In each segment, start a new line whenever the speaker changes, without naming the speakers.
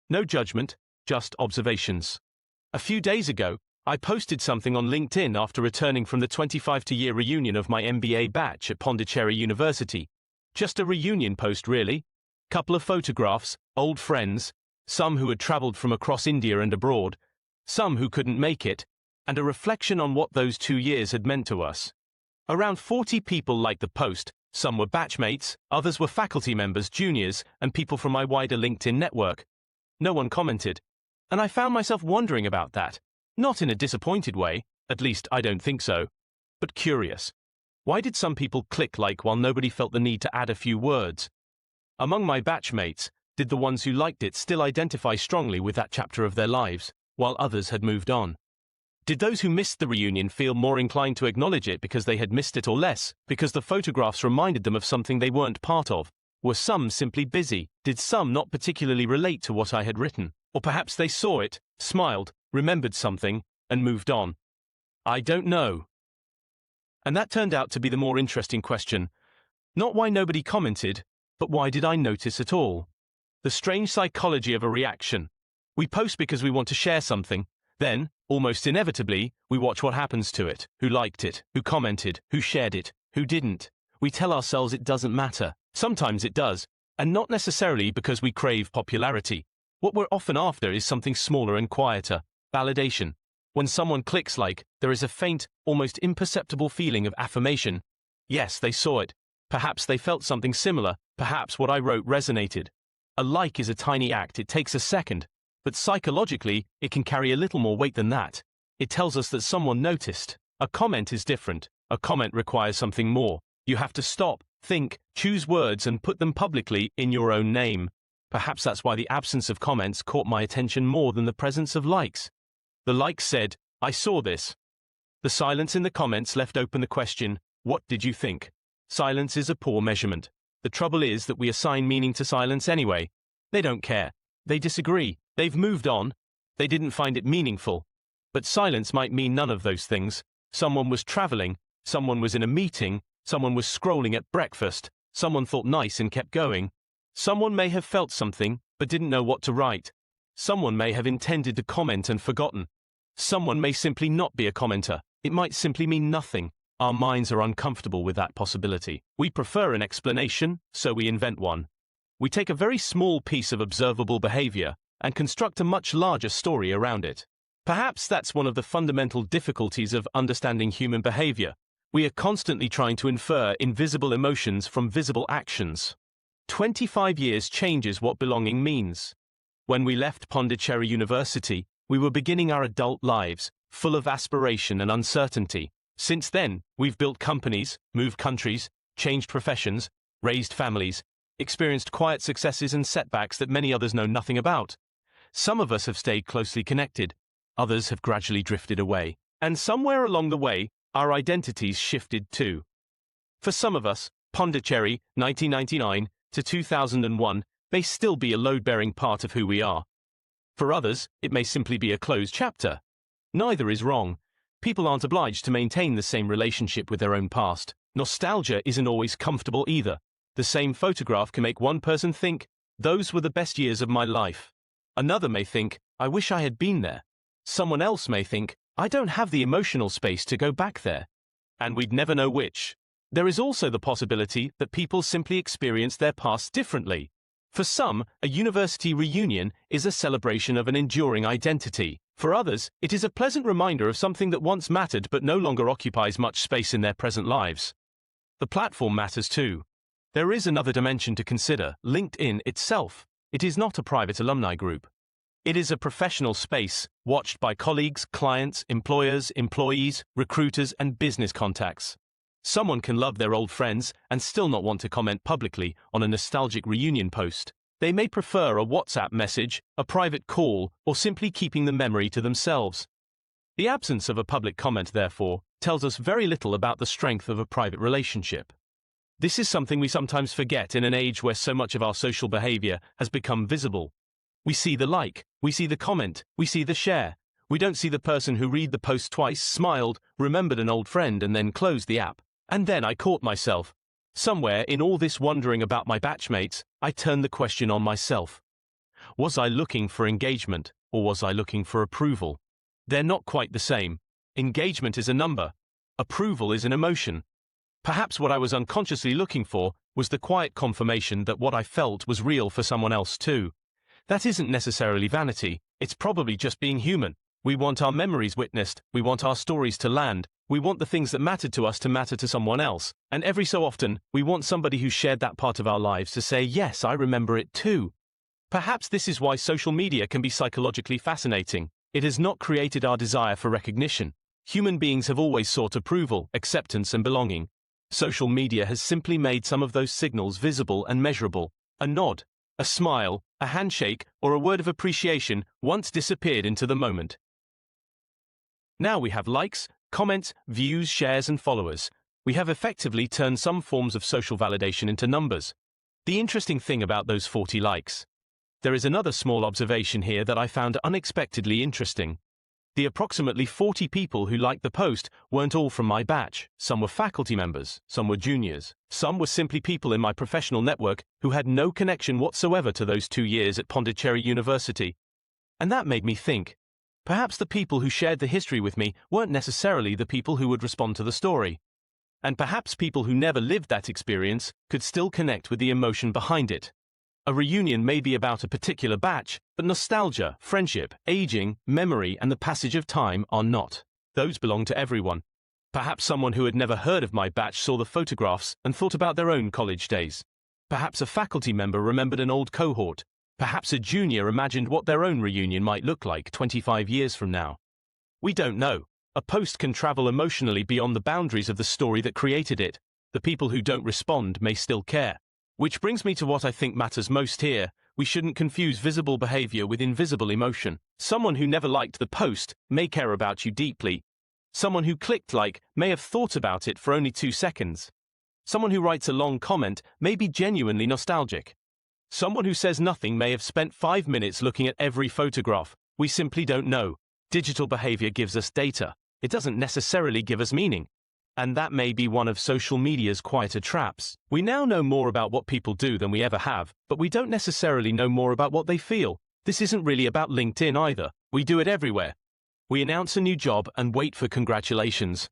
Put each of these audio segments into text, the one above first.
No judgment, just observations. A few days ago, I posted something on LinkedIn after returning from the 25-year reunion of my MBA batch at Pondicherry University. Just a reunion post, really. Couple of photographs, old friends, some who had traveled from across India and abroad, some who couldn't make it, and a reflection on what those 2 years had meant to us. Around 40 people liked the post. Some were batchmates, others were faculty members, juniors, and people from my wider LinkedIn network. No one commented. And I found myself wondering about that. Not in a disappointed way, at least I don't think so, but curious. Why did some people click like while nobody felt the need to add a few words? Among my batchmates, did the ones who liked it still identify strongly with that chapter of their lives, while others had moved on? Did those who missed the reunion feel more inclined to acknowledge it because they had missed it, or less, because the photographs reminded them of something they weren't part of? Were some simply busy? Did some not particularly relate to what I had written? Or perhaps they saw it, smiled, remembered something, and moved on? I don't know. And that turned out to be the more interesting question. Not why nobody commented, but why did I notice at all? The strange psychology of a reaction. We post because we want to share something. Then, almost inevitably, we watch what happens to it, who liked it, who commented, who shared it, who didn't. We tell ourselves it doesn't matter. Sometimes it does, and not necessarily because we crave popularity. What we're often after is something smaller and quieter: validation. When someone clicks like, there is a faint, almost imperceptible feeling of affirmation. Yes, they saw it. Perhaps they felt something similar. Perhaps what I wrote resonated. A like is a tiny act. It takes a second. But psychologically, it can carry a little more weight than that. It tells us that someone noticed. A comment is different. A comment requires something more. You have to stop, think, choose words and put them publicly in your own name. Perhaps that's why the absence of comments caught my attention more than the presence of likes. The likes said, "I saw this." The silence in the comments left open the question, "What did you think?" Silence is a poor measurement. The trouble is that we assign meaning to silence anyway. They don't care. They disagree. They've moved on. They didn't find it meaningful. But silence might mean none of those things. Someone was traveling. Someone was in a meeting. Someone was scrolling at breakfast. Someone thought nice and kept going. Someone may have felt something, but didn't know what to write. Someone may have intended to comment and forgotten. Someone may simply not be a commenter. It might simply mean nothing. Our minds are uncomfortable with that possibility. We prefer an explanation, so we invent one. We take a very small piece of observable behavior and construct a much larger story around it. Perhaps that's one of the fundamental difficulties of understanding human behavior. We are constantly trying to infer invisible emotions from visible actions. 25 years changes what belonging means. When we left Pondicherry University, we were beginning our adult lives, full of aspiration and uncertainty. Since then, we've built companies, moved countries, changed professions, raised families, experienced quiet successes and setbacks that many others know nothing about. Some of us have stayed closely connected, others have gradually drifted away, and somewhere along the way, our identities shifted too. For some of us, Pondicherry, 1999 to 2001, may still be a load-bearing part of who we are. For others, it may simply be a closed chapter. Neither is wrong. People aren't obliged to maintain the same relationship with their own past. Nostalgia isn't always comfortable either. The same photograph can make one person think, "Those were the best years of my life." Another may think, "I wish I had been there." Someone else may think, "I don't have the emotional space to go back there." And we'd never know which. There is also the possibility that people simply experience their past differently. For some, a university reunion is a celebration of an enduring identity. For others, it is a pleasant reminder of something that once mattered but no longer occupies much space in their present lives. The platform matters too. There is another dimension to consider: LinkedIn itself. It is not a private alumni group. It is a professional space, watched by colleagues, clients, employers, employees, recruiters, and business contacts. Someone can love their old friends and still not want to comment publicly on a nostalgic reunion post. They may prefer a WhatsApp message, a private call, or simply keeping the memory to themselves. The absence of a public comment, therefore, tells us very little about the strength of a private relationship. This is something we sometimes forget in an age where so much of our social behavior has become visible. We see the like, we see the comment, we see the share. We don't see the person who read the post twice, smiled, remembered an old friend, and then closed the app. And then I caught myself. Somewhere in all this wondering about my batchmates, I turned the question on myself. Was I looking for engagement, or was I looking for approval? They're not quite the same. Engagement is a number. Approval is an emotion. Perhaps what I was unconsciously looking for was the quiet confirmation that what I felt was real for someone else too. That isn't necessarily vanity, it's probably just being human. We want our memories witnessed, we want our stories to land, we want the things that mattered to us to matter to someone else, and every so often, we want somebody who shared that part of our lives to say, yes, I remember it too. Perhaps this is why social media can be psychologically fascinating. It has not created our desire for recognition. Human beings have always sought approval, acceptance, and belonging. Social media has simply made some of those signals visible and measurable. A nod, a smile, a handshake, or a word of appreciation once disappeared into the moment. Now we have likes, comments, views, shares, and followers. We have effectively turned some forms of social validation into numbers. The interesting thing about those 40 likes. There is another small observation here that I found unexpectedly interesting. The approximately 40 people who liked the post weren't all from my batch. Some were faculty members, some were juniors, some were simply people in my professional network who had no connection whatsoever to those 2 years at Pondicherry University. And that made me think. Perhaps the people who shared the history with me weren't necessarily the people who would respond to the story. And perhaps people who never lived that experience could still connect with the emotion behind it. A reunion may be about a particular batch, but nostalgia, friendship, aging, memory, and the passage of time are not. Those belong to everyone. Perhaps someone who had never heard of my batch saw the photographs and thought about their own college days. Perhaps a faculty member remembered an old cohort. Perhaps a junior imagined what their own reunion might look like 25 years from now. We don't know. A post can travel emotionally beyond the boundaries of the story that created it. The people who don't respond may still care. Which brings me to what I think matters most here. We shouldn't confuse visible behavior with invisible emotion. Someone who never liked the post may care about you deeply. Someone who clicked like may have thought about it for only 2 seconds. Someone who writes a long comment may be genuinely nostalgic. Someone who says nothing may have spent 5 minutes looking at every photograph. We simply don't know. Digital behavior gives us data. It doesn't necessarily give us meaning. And that may be one of social media's quieter traps. We now know more about what people do than we ever have, but we don't necessarily know more about what they feel. This isn't really about LinkedIn either. We do it everywhere. We announce a new job and wait for congratulations.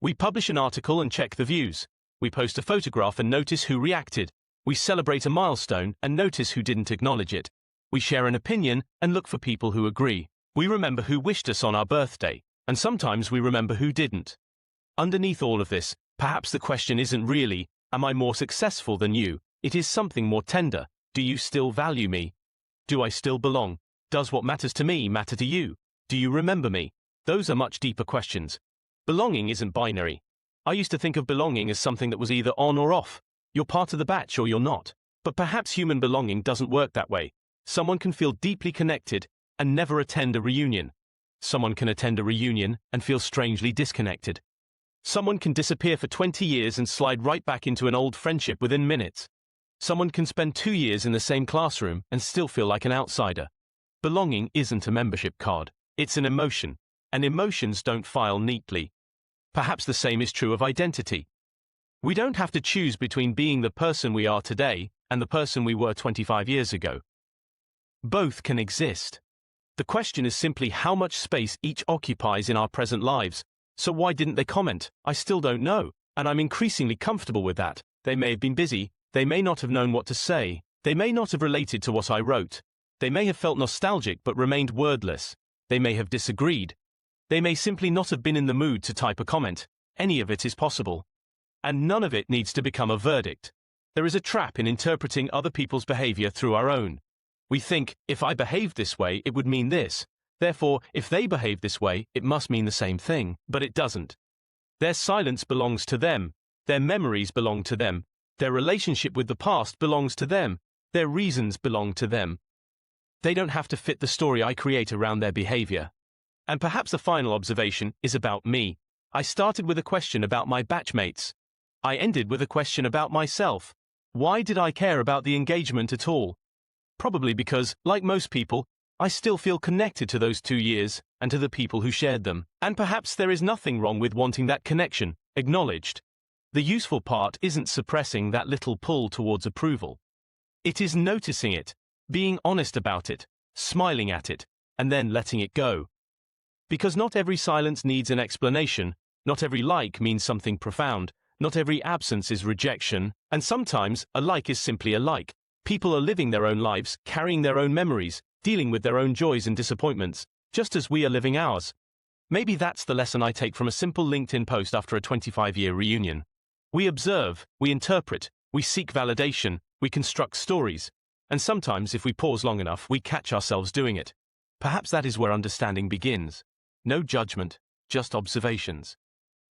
We publish an article and check the views. We post a photograph and notice who reacted. We celebrate a milestone and notice who didn't acknowledge it. We share an opinion and look for people who agree. We remember who wished us on our birthday, and sometimes we remember who didn't. Underneath all of this, perhaps the question isn't really, am I more successful than you? It is something more tender. Do you still value me? Do I still belong? Does what matters to me matter to you? Do you remember me? Those are much deeper questions. Belonging isn't binary. I used to think of belonging as something that was either on or off. You're part of the batch or you're not. But perhaps human belonging doesn't work that way. Someone can feel deeply connected and never attend a reunion. Someone can attend a reunion and feel strangely disconnected. Someone can disappear for 20 years and slide right back into an old friendship within minutes. Someone can spend 2 years in the same classroom and still feel like an outsider. Belonging isn't a membership card. It's an emotion. And emotions don't file neatly. Perhaps the same is true of identity. We don't have to choose between being the person we are today and the person we were 25 years ago. Both can exist. The question is simply how much space each occupies in our present lives. So why didn't they comment? I still don't know, and I'm increasingly comfortable with that. They may have been busy, they may not have known what to say, they may not have related to what I wrote, they may have felt nostalgic but remained wordless, they may have disagreed, they may simply not have been in the mood to type a comment. Any of it is possible. And none of it needs to become a verdict. There is a trap in interpreting other people's behavior through our own. We think, if I behaved this way, it would mean this. Therefore, if they behave this way, it must mean the same thing. But it doesn't. Their silence belongs to them. Their memories belong to them. Their relationship with the past belongs to them. Their reasons belong to them. They don't have to fit the story I create around their behavior. And perhaps the final observation is about me. I started with a question about my batchmates. I ended with a question about myself. Why did I care about the engagement at all? Probably because, like most people, I still feel connected to those 2 years and to the people who shared them. And perhaps there is nothing wrong with wanting that connection acknowledged. The useful part isn't suppressing that little pull towards approval. It is noticing it, being honest about it, smiling at it, and then letting it go. Because not every silence needs an explanation, not every like means something profound, not every absence is rejection, and sometimes a like is simply a like. People are living their own lives, carrying their own memories, dealing with their own joys and disappointments, just as we are living ours. Maybe that's the lesson I take from a simple LinkedIn post after a 25-year reunion. We observe, we interpret, we seek validation, we construct stories, and sometimes if we pause long enough, we catch ourselves doing it. Perhaps that is where understanding begins. No judgment, just observations.